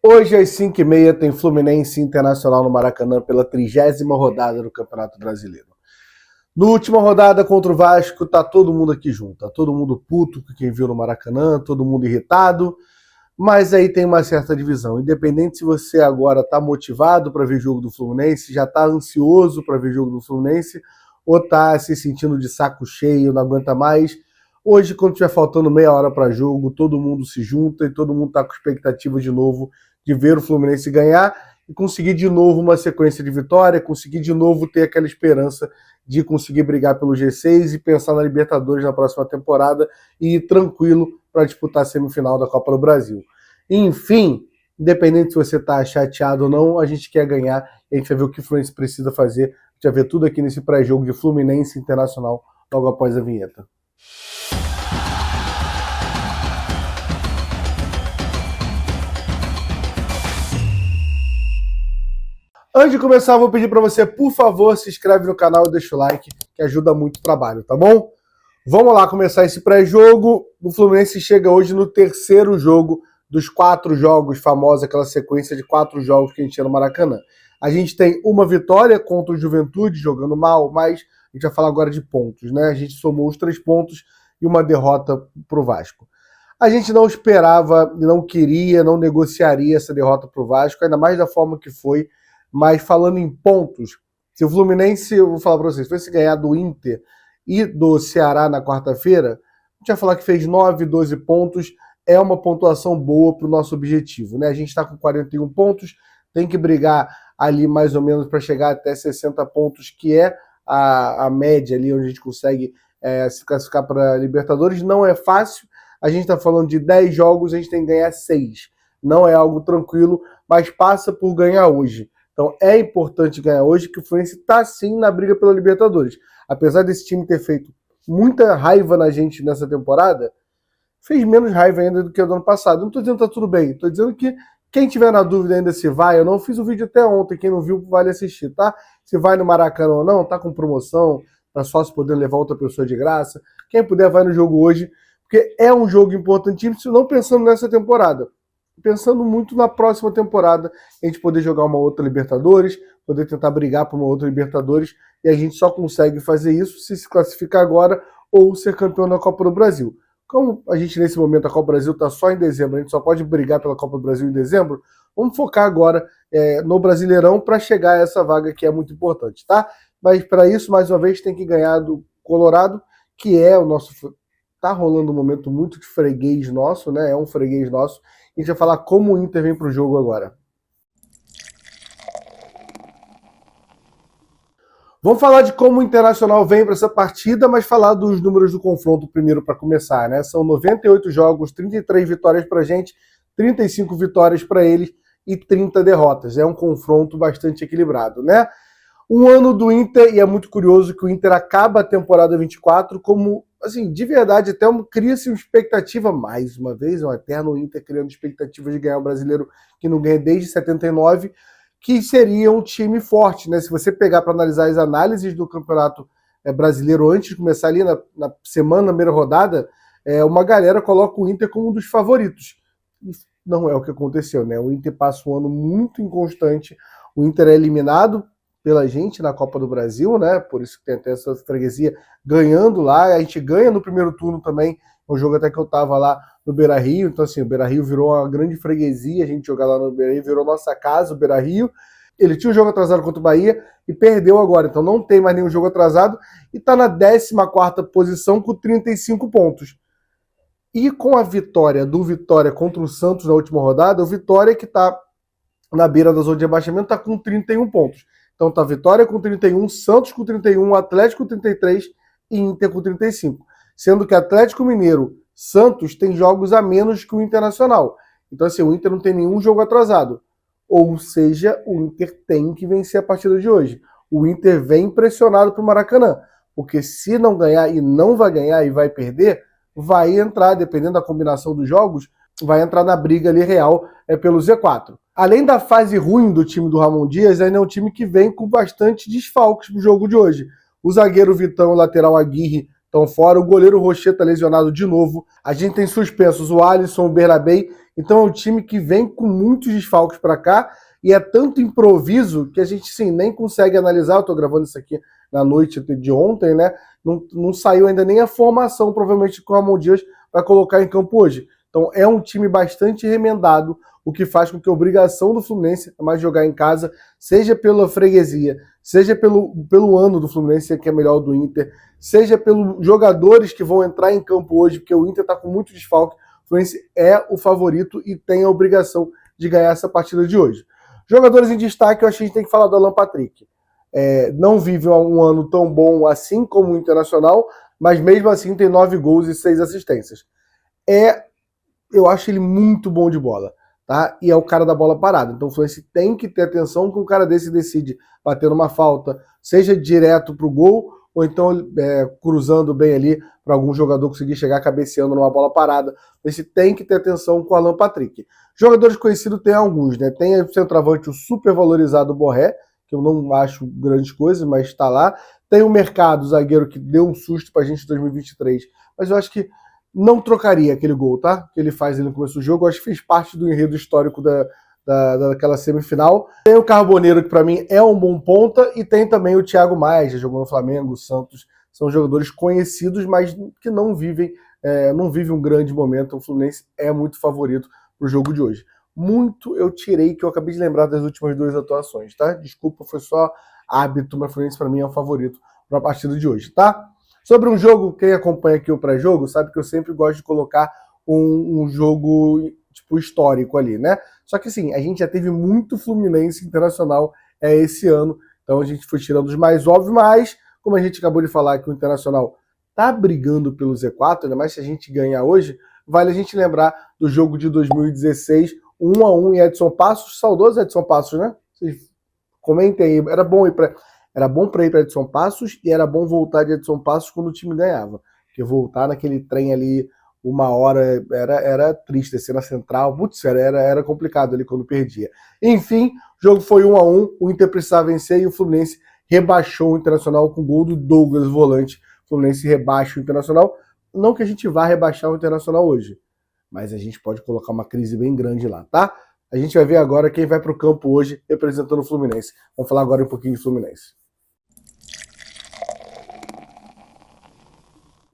Hoje, às 5h30, tem Fluminense e Internacional no Maracanã pela 30ª rodada do Campeonato Brasileiro. Na última rodada contra o Vasco, tá todo mundo aqui junto. Tá todo mundo puto com quem viu no Maracanã, todo mundo irritado. Mas aí tem uma certa divisão. Independente se você agora tá motivado para ver jogo do Fluminense, já tá ansioso para ver jogo do Fluminense, ou tá se sentindo de saco cheio, não aguenta mais. Hoje, quando tiver faltando meia hora para jogo, todo mundo se junta e todo mundo tá com expectativa de novo de ver o Fluminense ganhar e conseguir de novo uma sequência de vitória, conseguir de novo ter aquela esperança de conseguir brigar pelo G6 e pensar na Libertadores na próxima temporada e ir tranquilo para disputar a semifinal da Copa do Brasil. Enfim, independente se você está chateado ou não, a gente quer ganhar e a gente vai ver o que o Fluminense precisa fazer. A gente vai ver tudo aqui nesse pré-jogo de Fluminense Internacional logo após a vinheta. Antes de começar, eu vou pedir para você, por favor, se inscreve no canal e deixa o like, que ajuda muito o trabalho, tá bom? Vamos lá começar esse pré-jogo. O Fluminense chega hoje no terceiro jogo dos 4 jogos famosos, aquela sequência de 4 jogos que a gente tinha no Maracanã. A gente tem uma vitória contra o Juventude, jogando mal, mas a gente vai falar agora de pontos, né? A gente somou os 3 pontos e uma derrota pro Vasco. A gente não esperava, não queria, não negociaria essa derrota pro Vasco, ainda mais da forma que foi. Mas falando em pontos, se o Fluminense, eu vou falar para vocês, se fosse ganhar do Inter e do Ceará na quarta-feira, a gente vai falar que fez 9, 12 pontos, é uma pontuação boa para o nosso objetivo, né? A gente está com 41 pontos, tem que brigar ali mais ou menos para chegar até 60 pontos, que é a média ali onde a gente consegue se classificar para Libertadores. Não é fácil, a gente está falando de 10 jogos, a gente tem que ganhar 6. Não é algo tranquilo, mas passa por ganhar hoje. Então é importante ganhar hoje, que o Fluminense está sim na briga pela Libertadores. Apesar desse time ter feito muita raiva na gente nessa temporada, fez menos raiva ainda do que o do ano passado. Não estou dizendo que está tudo bem, estou dizendo que quem tiver na dúvida ainda se vai, eu não fiz o vídeo até ontem, quem não viu vale assistir, tá? Se vai no Maracanã ou não, tá com promoção, tá sócio podendo levar outra pessoa de graça. Quem puder vai no jogo hoje, porque é um jogo importantíssimo, não pensando nessa temporada. Pensando muito na próxima temporada, a gente poder jogar uma outra Libertadores, poder tentar brigar por uma outra Libertadores, e a gente só consegue fazer isso se classificar agora ou ser campeão da Copa do Brasil. Como a gente nesse momento, a Copa do Brasil está só em dezembro, a gente só pode brigar pela Copa do Brasil em dezembro, vamos focar agora no Brasileirão para chegar a essa vaga que é muito importante, tá? Mas para isso, mais uma vez, tem que ganhar do Colorado, que é o nosso... Tá rolando um momento muito de freguês nosso, né? É um freguês nosso. A gente vai falar como o Inter vem pro jogo agora. Vamos falar de como o Internacional vem para essa partida, mas falar dos números do confronto primeiro para começar, né? São 98 jogos, 33 vitórias pra gente, 35 vitórias para eles e 30 derrotas. É um confronto bastante equilibrado, né? Um ano do Inter, e é muito curioso que o Inter acaba a temporada 24 como, assim, de verdade, até cria-se uma expectativa, mais uma vez, um eterno Inter criando expectativa de ganhar o brasileiro que não ganha desde 79, que seria um time forte, né? Se você pegar para analisar as análises do Campeonato Brasileiro antes de começar ali na semana, na primeira rodada, uma galera coloca o Inter como um dos favoritos. Não é o que aconteceu, né? O Inter passa um ano muito inconstante, o Inter é eliminado pela gente na Copa do Brasil, né? Por isso que tem até essa freguesia ganhando lá. A gente ganha no primeiro turno também, o jogo até que eu tava lá no Beira-Rio. Então, assim, o Beira-Rio virou uma grande freguesia. A gente jogar lá no Beira-Rio virou nossa casa, o Beira-Rio. Ele tinha um jogo atrasado contra o Bahia e perdeu agora. Então, não tem mais nenhum jogo atrasado e tá na 14ª posição com 35 pontos. E com a vitória do Vitória contra o Santos na última rodada, o Vitória, que tá na beira da zona de rebaixamento, tá com 31 pontos. Então tá Vitória com 31, Santos com 31, Atlético com 33 e Inter com 35. Sendo que Atlético Mineiro, Santos tem jogos a menos que o Internacional. Então assim, o Inter não tem nenhum jogo atrasado. Ou seja, o Inter tem que vencer a partida de hoje. O Inter vem pressionado pro Maracanã. Porque se não ganhar, e não vai ganhar e vai perder, vai entrar, dependendo da combinação dos jogos, vai entrar na briga ali real pelo Z4. Além da fase ruim do time do Ramon Dias, ainda é um time que vem com bastante desfalques no jogo de hoje. O zagueiro Vitão e o lateral Aguirre estão fora. O goleiro Rocher tá lesionado de novo. A gente tem suspensos o Alisson, o Bernabei. Então é um time que vem com muitos desfalques para cá e é tanto improviso que a gente sim, nem consegue analisar. Eu tô gravando isso aqui na noite de ontem, né? Não saiu ainda nem a formação, provavelmente, que o Ramon Dias vai colocar em campo hoje. Então é um time bastante remendado, o que faz com que a obrigação do Fluminense é mais jogar em casa, seja pela freguesia, seja pelo ano do Fluminense, que é melhor do Inter, seja pelos jogadores que vão entrar em campo hoje, porque o Inter está com muito desfalque. O Fluminense é o favorito e tem a obrigação de ganhar essa partida de hoje. Jogadores em destaque, eu acho que a gente tem que falar do Alan Patrick. Não vive um ano tão bom assim como o Internacional, mas mesmo assim tem 9 gols e 6 assistências. Eu acho ele muito bom de bola, tá? E é o cara da bola parada. Então o Fluminense tem que ter atenção que um cara desse decide bater numa falta, seja direto pro gol, ou então cruzando bem ali para algum jogador conseguir chegar cabeceando numa bola parada. Você tem que ter atenção com o Alan Patrick. Jogadores conhecidos tem alguns, né? Tem o centroavante, o super valorizado Borré, que eu não acho grandes coisas, mas está lá. Tem o Mercado, o zagueiro que deu um susto pra gente em 2023, mas eu acho que não trocaria aquele gol, tá? Que ele faz ali no começo do jogo. Eu acho que fez parte do enredo histórico daquela semifinal. Tem o Carboneiro, que para mim é um bom ponta, e tem também o Thiago Maia, já jogou no Flamengo, o Santos. São jogadores conhecidos, mas que não vivem um grande momento. O Fluminense é muito favorito pro jogo de hoje. Muito eu tirei, que eu acabei de lembrar das últimas 2 atuações, tá? Desculpa, foi só hábito, mas o Fluminense para mim é o favorito para a partida de hoje, tá? Sobre um jogo, quem acompanha aqui o pré-jogo sabe que eu sempre gosto de colocar um jogo tipo histórico ali, né? Só que assim, a gente já teve muito Fluminense Internacional esse ano, então a gente foi tirando os mais óbvios, mas como a gente acabou de falar que o Internacional tá brigando pelo Z4, ainda mais se a gente ganhar hoje, vale a gente lembrar do jogo de 2016, 1-1 em Edson Passos, saudoso Edson Passos, né? Vocês comentem aí, era bom para ir para Edson Passos e era bom voltar de Edson Passos quando o time ganhava. Porque voltar naquele trem ali 1 hora era triste, descer na central, putz, era complicado ali quando perdia. Enfim, o jogo foi 1-1, o Inter precisava vencer e o Fluminense rebaixou o Internacional com o gol do Douglas, volante. O Fluminense rebaixa o Internacional. Não que a gente vá rebaixar o Internacional hoje, mas a gente pode colocar uma crise bem grande lá, tá? A gente vai ver agora quem vai para o campo hoje representando o Fluminense. Vamos falar agora um pouquinho de Fluminense.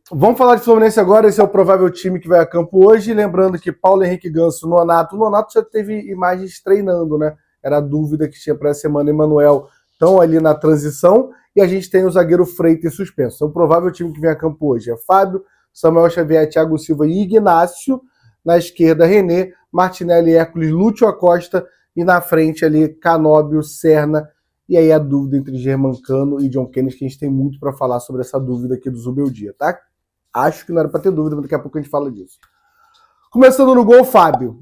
Vamos falar de Fluminense agora, esse é o provável time que vai a campo hoje. Lembrando que Paulo Henrique Ganso, Nonato. O Nonato já teve imagens treinando, né? Era a dúvida que tinha para essa semana. Emanuel estão ali na transição. E a gente tem o zagueiro Freitas suspenso. Então o provável time que vem a campo hoje é Fábio, Samuel Xavier, Thiago Silva e Ignácio. Na esquerda, René, Martinelli, Hércules, Lúcio Acosta. E na frente ali, Canóbio, Serna. E aí a dúvida entre Germancano e John Kennedy, que a gente tem muito para falar sobre essa dúvida aqui do Zubeldia, tá? Acho que não era para ter dúvida, mas daqui a pouco a gente fala disso. Começando no gol, Fábio.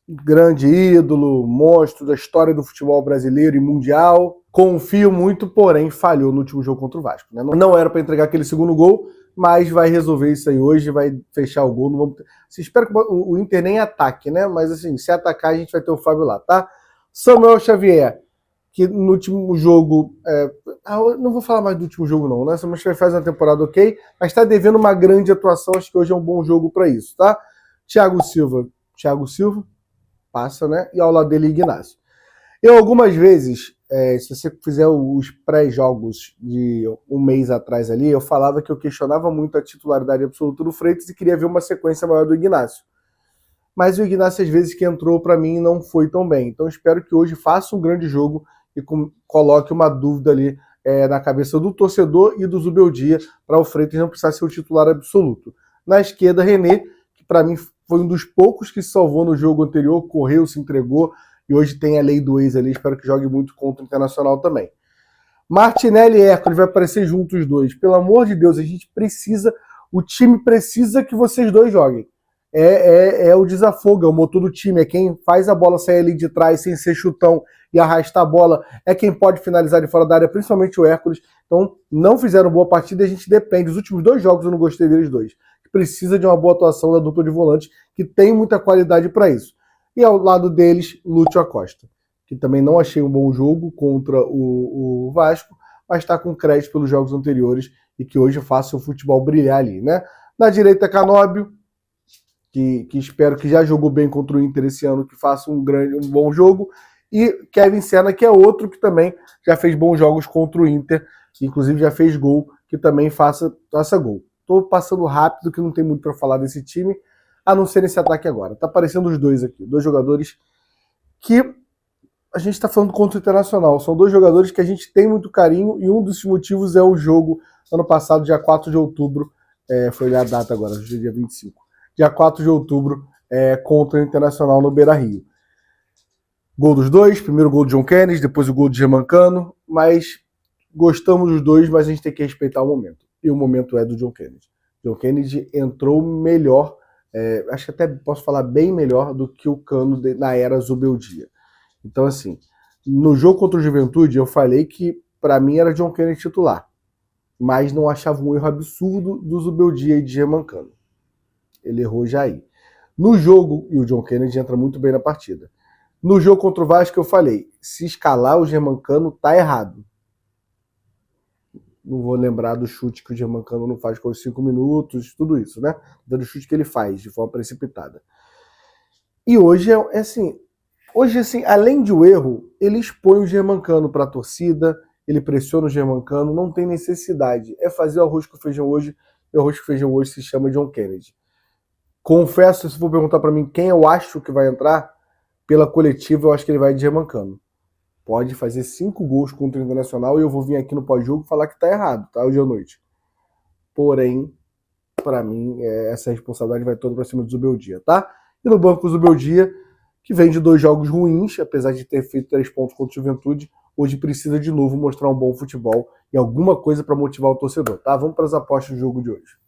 Grande ídolo, monstro da história do futebol brasileiro e mundial. Confio muito, porém falhou no último jogo contra o Vasco, né? Não era para entregar aquele segundo gol, mas vai resolver isso aí hoje, vai fechar o gol. Não vamos ter... Espero que o Inter nem ataque, né? Mas assim, se atacar, a gente vai ter o Fábio lá, tá? Samuel Xavier, que no último jogo... eu não vou falar mais do último jogo não, né? Samuel Xavier faz uma temporada ok, mas está devendo uma grande atuação, acho que hoje é um bom jogo para isso, tá? Thiago Silva, passa, né? E ao lado dele, Ignácio. Eu algumas vezes, se você fizer os pré-jogos de um mês atrás ali, eu falava que eu questionava muito a titularidade absoluta do Freitas e queria ver uma sequência maior do Ignácio. Mas o Ignácio, às vezes, que entrou para mim, não foi tão bem. Então, espero que hoje faça um grande jogo e coloque uma dúvida ali na cabeça do torcedor e do Zubeldia para o Freitas não precisar ser o titular absoluto. Na esquerda, René, que para mim foi um dos poucos que se salvou no jogo anterior, correu, se entregou, e hoje tem a lei do ex ali, espero que jogue muito contra o Internacional também. Martinelli e Hércules, vai aparecer juntos os dois. Pelo amor de Deus, o time precisa que vocês dois joguem. É o desafogo, é o motor do time, é quem faz a bola sair ali de trás sem ser chutão e arrastar a bola, é quem pode finalizar de fora da área, principalmente o Hércules. Então, não fizeram boa partida e a gente depende. Os últimos 2 jogos eu não gostei deles dois. Precisa de uma boa atuação da dupla de volante, que tem muita qualidade para isso. E ao lado deles, Lúcio Acosta, que também não achei um bom jogo contra o Vasco, mas está com crédito pelos jogos anteriores e que hoje faça o futebol brilhar ali, né? Na direita, Canóbio, que espero que já jogou bem contra o Inter esse ano, que faça um bom jogo. E Kevin Serna, que é outro que também já fez bons jogos contra o Inter, que inclusive já fez gol, que também faça gol. Estou passando rápido, que não tem muito para falar desse time, a não ser nesse ataque agora. Tá aparecendo os dois aqui, dois jogadores que a gente está falando contra o Internacional. São dois jogadores que a gente tem muito carinho e um dos motivos é o jogo ano passado, dia 4 de outubro, foi a data agora, dia 25. Dia 4 de outubro, contra o Internacional no Beira-Rio. Gol dos dois, primeiro gol de John Kennedy, depois o gol de Germancano, mas gostamos dos dois, mas a gente tem que respeitar o momento. E o momento é do John Kennedy. John Kennedy entrou melhor, acho que até posso falar bem melhor do que o Cano na era Zubeldia. Então, assim, no jogo contra o Juventude, eu falei que para mim era John Kennedy titular, mas não achava um erro absurdo do Zubeldia e de Germancano. Ele errou já aí. No jogo, e o John Kennedy entra muito bem na partida. No jogo contra o Vasco, eu falei, se escalar o Germancano, tá errado. Não vou lembrar do chute que o Germancano não faz com os 5 minutos, tudo isso, né? Do chute que ele faz de forma precipitada. E hoje hoje, além de o erro, ele expõe o Germancano para a torcida, ele pressiona o Germancano, não tem necessidade. É fazer o arroz com feijão hoje, e o arroz com feijão hoje se chama John Kennedy. Confesso, se for perguntar para mim quem eu acho que vai entrar, pela coletiva eu acho que ele vai de Germancano. Pode fazer 5 gols contra o Internacional e eu vou vir aqui no pós-jogo falar que tá errado, tá? Hoje à noite. Porém, para mim, essa responsabilidade vai toda para cima do Zubeldia, tá? E no banco o Zubeldia, que vem de 2 jogos ruins, apesar de ter feito 3 pontos contra o Juventude, hoje precisa de novo mostrar um bom futebol e alguma coisa para motivar o torcedor, tá? Vamos para as apostas do jogo de hoje.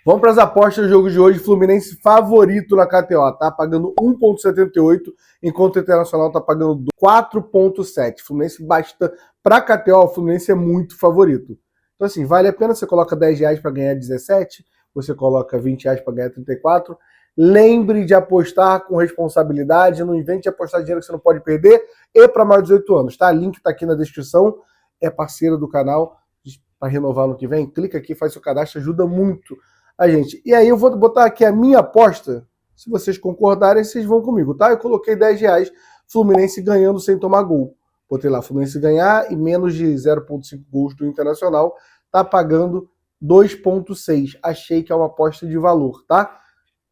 Vamos para as apostas do jogo de hoje. Fluminense favorito na KTO, tá? Pagando 1,78, enquanto o Internacional tá pagando 4,7. Fluminense basta para KTO, o Fluminense é muito favorito. Então, assim, vale a pena, você coloca R$10 para ganhar 17, você coloca R$20 para ganhar 34. Lembre de apostar com responsabilidade, não invente de apostar dinheiro que você não pode perder, e para mais de 18 anos, tá? Link tá aqui na descrição, é parceira do canal, para renovar no que vem, clica aqui, faz seu cadastro, ajuda muito a gente. E aí eu vou botar aqui a minha aposta, se vocês concordarem, vocês vão comigo, tá? Eu coloquei R$10, Fluminense ganhando sem tomar gol. Botei lá, Fluminense ganhar e menos de 0,5 gols do Internacional, tá pagando 2,6. Achei que é uma aposta de valor, tá?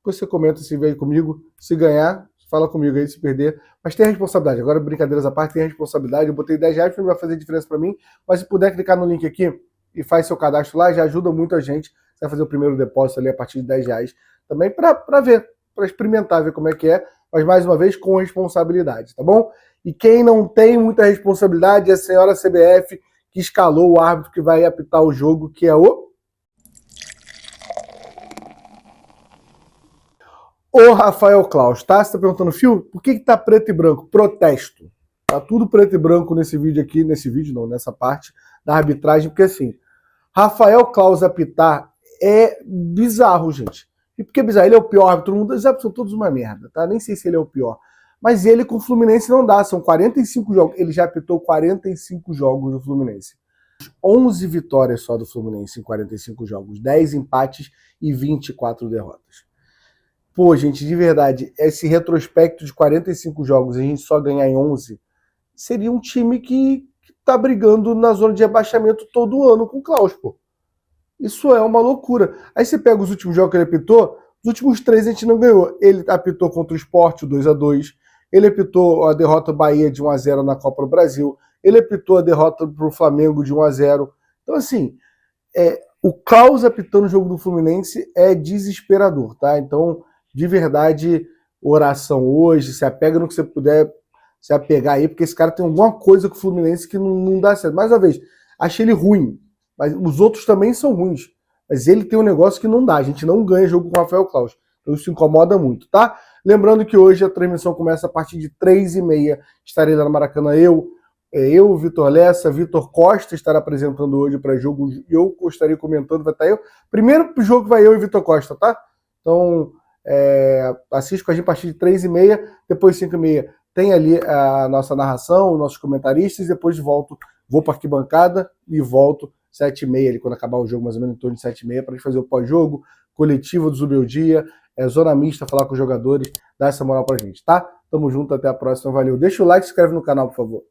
Você comenta se veio comigo, se ganhar, fala comigo aí, se perder. Mas tem a responsabilidade, agora brincadeiras à parte, tem a responsabilidade. Eu botei R$10, não vai fazer diferença para mim, mas se puder clicar no link aqui e faz seu cadastro lá, já ajuda muito a gente. Você vai fazer o primeiro depósito ali a partir de R$10 também para ver, para experimentar, ver como é que é, mas mais uma vez com responsabilidade, tá bom? E quem não tem muita responsabilidade é a senhora CBF, que escalou o árbitro que vai apitar o jogo, que é o Rafael Claus, tá? Você tá perguntando, Fio, por que tá preto e branco? Protesto. Tá tudo preto e branco nesse vídeo aqui, nessa parte da arbitragem, porque assim, Rafael Claus apitar é bizarro, gente. E por que bizarro? Ele é o pior árbitro do mundo, os árbitros são todos uma merda, tá? Nem sei se ele é o pior. Mas ele com o Fluminense não dá, são 45 jogos. Ele já apitou 45 jogos do Fluminense. 11 vitórias só do Fluminense em 45 jogos, 10 empates e 24 derrotas. Pô, gente, de verdade, esse retrospecto de 45 jogos e a gente só ganhar em 11, seria um time que tá brigando na zona de rebaixamento todo ano com o Claus, pô. Isso é uma loucura. Aí você pega os últimos jogos que ele apitou, os últimos 3 a gente não ganhou. Ele apitou contra o Sport, o 2-2. Ele apitou a derrota Bahia de 1-0 na Copa do Brasil. Ele apitou a derrota pro Flamengo de 1-0. Então, assim, o Claus apitando o jogo do Fluminense é desesperador, tá? Então, de verdade, oração hoje, se apega no que você puder se apegar aí, porque esse cara tem alguma coisa com o Fluminense que não dá certo. Mais uma vez, achei ele ruim, mas os outros também são ruins. Mas ele tem um negócio que não dá, a gente não ganha jogo com o Rafael Claus. Então isso incomoda muito, tá? Lembrando que hoje a transmissão começa a partir de 3h30, estarei lá no Maracanã, o Vitor Lessa, Vitor Costa estará apresentando hoje para jogo, e eu estarei comentando, vai estar eu. Primeiro jogo vai eu e Vitor Costa, tá? Então, assiste com a gente a partir de 3h30, depois 5h30 tem ali a nossa narração, os nossos comentaristas, e depois vou para a arquibancada e volto 7h30, ali, quando acabar o jogo, mais ou menos em torno de 7h30, para a gente fazer o pós-jogo, coletivo do Zubeldia, zona mista, falar com os jogadores, dar essa moral pra gente, tá? Tamo junto, até a próxima, valeu. Deixa o like, se inscreve no canal, por favor.